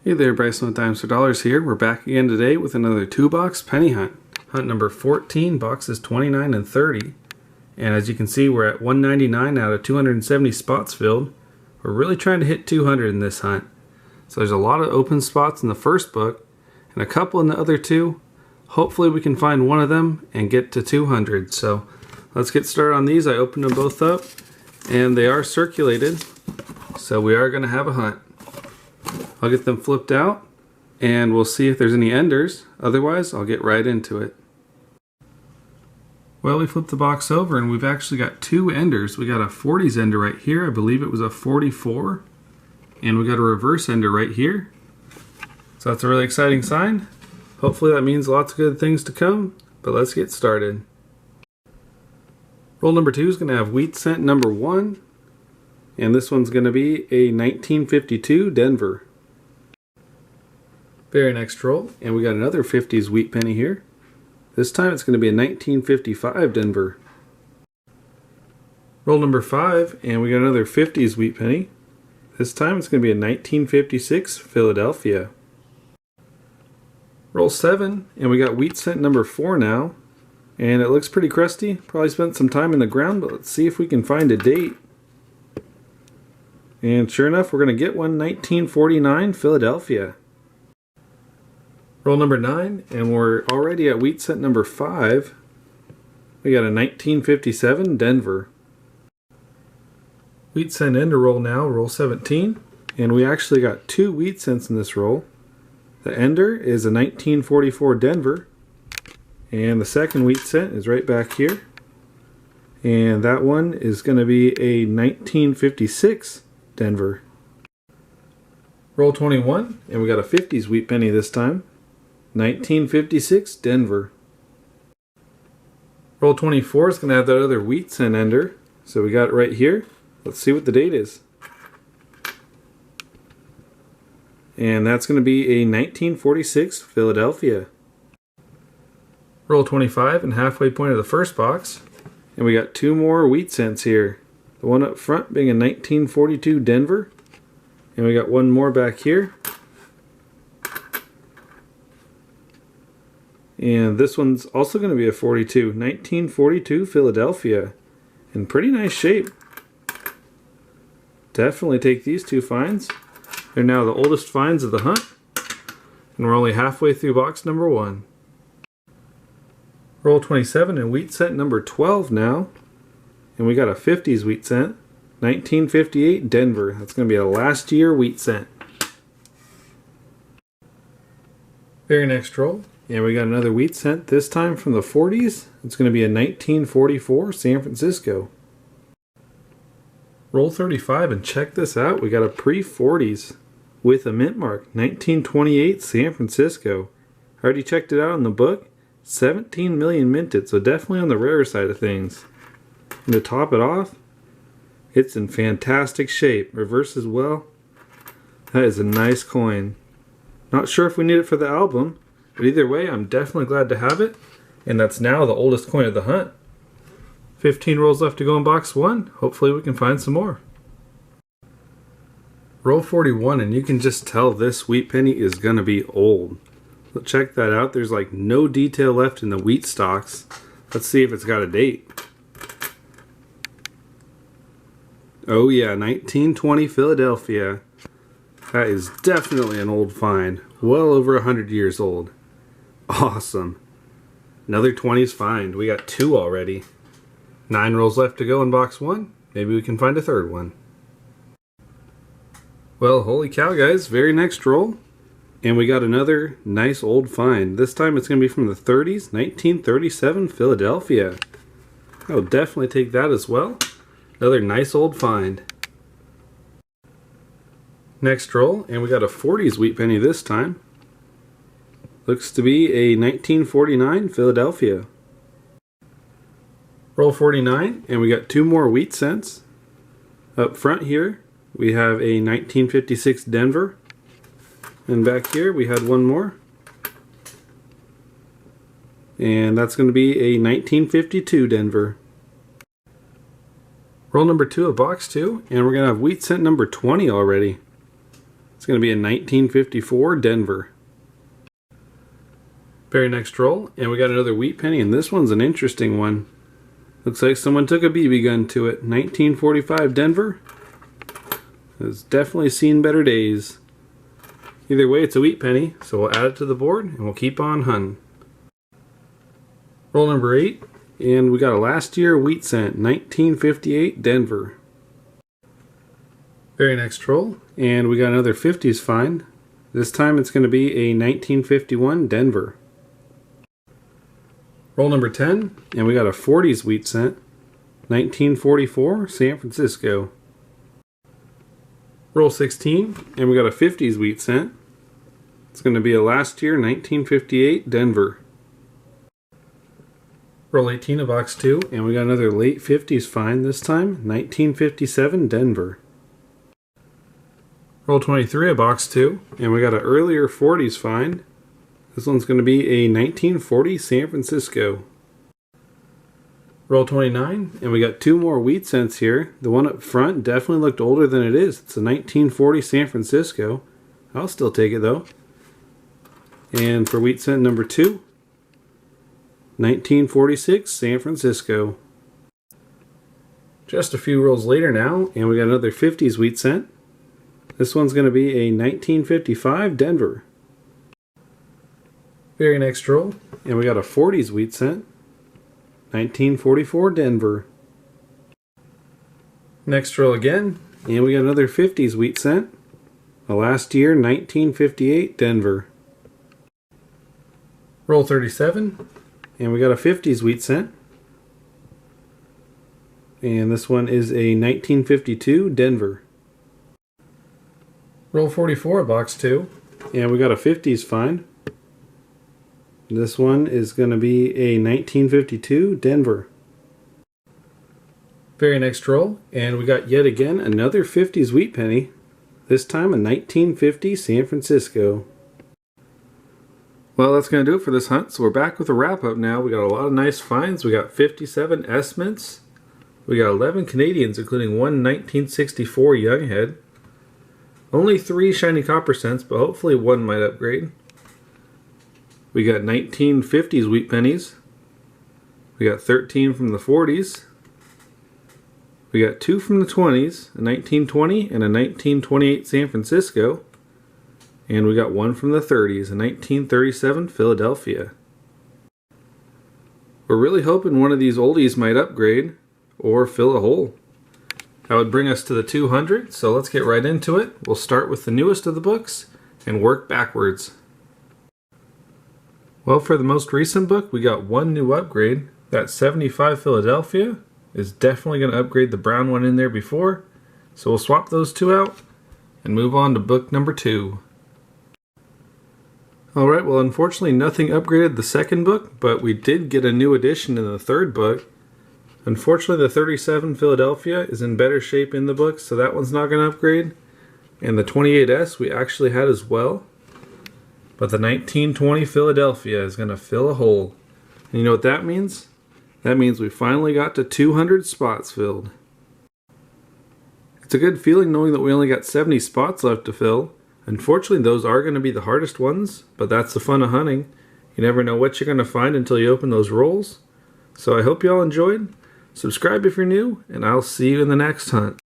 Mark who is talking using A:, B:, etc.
A: Hey there, Bryson with Dimes for Dollars here. We're back again today with another 2-box penny hunt. Hunt number 14, boxes 29 and 30. And as you can see, we're at 199 out of 270 spots filled. We're really trying to hit 200 in this hunt. So there's a lot of open spots in the first book and a couple in the other two. Hopefully we can find one of them and get to 200. So let's get started on these. I opened them both up and they are circulated. So we are going to have a hunt. I'll get them flipped out and we'll see if there's any enders. Otherwise, I'll get right into it. Well, we flipped the box over and we've actually got two enders. We got a 40s ender right here. I believe it was a 44. And we got a reverse ender right here. So that's a really exciting sign. Hopefully that means lots of good things to come. But let's get started. Roll number 2 is going to have wheat cent number 1. And this one's going to be a 1952 Denver. Very next roll, and we got another 50s wheat penny here. This time it's going to be a 1955 Denver. Roll number 5, and we got another 50s wheat penny. This time it's going to be a 1956 Philadelphia. Roll 7, and we got wheat cent number 4 now. And it looks pretty crusty. Probably spent some time in the ground, but let's see if we can find a date. And sure enough, we're going to get one, 1949 Philadelphia. Roll number 9, and we're already at wheat cent number 5. We got a 1957 Denver. Wheat cent ender roll now, roll 17. And we actually got two wheat cents in this roll. The ender is a 1944 Denver. And the second wheat cent is right back here. And that one is going to be a 1956 Denver. Roll 21, and we got a 50s wheat penny this time. 1956 Denver. Roll 24 is going to have that other wheat cent ender. So we got it right here. Let's see what the date is. And that's going to be a 1946 Philadelphia. Roll 25 and halfway point of the first box. And we got two more wheat cents here. The one up front being a 1942 Denver. And we got one more back here. And this one's also going to be a 42. 1942 Philadelphia. In pretty nice shape. Definitely take these two finds. They're now the oldest finds of the hunt. And we're only halfway through box number 1. Roll 27 and wheat cent number 12 now. And we got a 50s wheat cent. 1958 Denver. That's going to be a last year wheat cent. Very next roll. And we got another wheat cent, this time from the 40s. It's going to be a 1944 San Francisco. Roll 35 and check this out. We got a pre-40s with a mint mark. 1928 San Francisco. I already checked it out in the book. 17 million minted, so definitely on the rare side of things. And to top it off, it's in fantastic shape. Reverse as well. That is a nice coin. Not sure if we need it for the album, but either way, I'm definitely glad to have it. And that's now the oldest coin of the hunt. 15 rolls left to go in box 1. Hopefully we can find some more. Roll 41, and you can just tell this wheat penny is going to be old. So check that out. There's like no detail left in the wheat stalks. Let's see if it's got a date. Oh yeah, 1920 Philadelphia. That is definitely an old find. Well over 100 years old. Awesome. Another 20s find. We got 2 already. 9 rolls left to go in box 1. Maybe we can find a third one. Well, holy cow guys, very next roll. And we got another nice old find. This time it's going to be from the 30s, 1937 Philadelphia. I'll definitely take that as well. Another nice old find. Next roll, and we got a 40s wheat penny this time. Looks to be a 1949 Philadelphia. Roll 49, and we got 2 more wheat cents. Up front here, we have a 1956 Denver. And back here, we had one more. And that's going to be a 1952 Denver. Roll number 2 of box 2, and we're going to have wheat cent number 20 already. It's going to be a 1954 Denver. Very next roll, and we got another wheat penny, and this one's an interesting one. Looks like someone took a BB gun to it. 1945 Denver. It's definitely seen better days. Either way, it's a wheat penny, so we'll add it to the board, and we'll keep on hunting. Roll number 8, and we got a last year wheat cent, 1958 Denver. Very next roll, and we got another 50s find. This time it's going to be a 1951 Denver. Roll number 10, and we got a 40s wheat cent, 1944 San Francisco. Roll 16, and we got a 50s wheat cent. It's going to be a last year 1958 Denver. Roll 18 of box 2, and we got another late 50s find, this time 1957 Denver. Roll 23 of box 2, and we got an earlier 40s find. This one's going to be a 1940 San Francisco. Roll 29, and we got 2 more wheat cents here. The one up front definitely looked older than it is. It's a 1940 San Francisco. I'll still take it though. And for wheat cent number 2, 1946 San Francisco. Just a few rolls later now, and we got another 50s wheat cent. This one's going to be a 1955 Denver. Very next roll, and we got a 40s wheat cent, 1944 Denver. Next roll again, and we got another 50s wheat cent, a last year 1958 Denver. Roll 37, and we got a 50s wheat cent, and this one is a 1952 Denver. Roll 44 box 2, and we got a 50s find. This one is going to be a 1952 Denver. Very next roll, and we got yet again another 50s wheat penny. This time a 1950 San Francisco. Well, that's going to do it for this hunt. So we're back with a wrap up now. We got a lot of nice finds. We got 57 S-mints. We got 11 Canadians, including one 1964 Younghead. Only 3 shiny copper cents, but hopefully one might upgrade. We got 1950s wheat pennies. We got 13 from the 40s. We got 2 from the 20s, a 1920 and a 1928 San Francisco. And we got 1 from the 30s, a 1937 Philadelphia. We're really hoping one of these oldies might upgrade or fill a hole. That would bring us to the 200, so let's get right into it. We'll start with the newest of the books and work backwards. Well, for the most recent book, we got 1 new upgrade. That 75 Philadelphia is definitely going to upgrade the brown one in there before. So we'll swap those 2 out and move on to book number 2. Alright, well unfortunately nothing upgraded the second book, but we did get a new addition in the third book. Unfortunately the 37 Philadelphia is in better shape in the book, so that one's not going to upgrade. And the 28S we actually had as well. But the 1920 Philadelphia is going to fill a hole. And you know what that means? That means we finally got to 200 spots filled. It's a good feeling knowing that we only got 70 spots left to fill. Unfortunately, those are going to be the hardest ones, but that's the fun of hunting. You never know what you're going to find until you open those rolls. So I hope you all enjoyed. Subscribe if you're new, and I'll see you in the next hunt.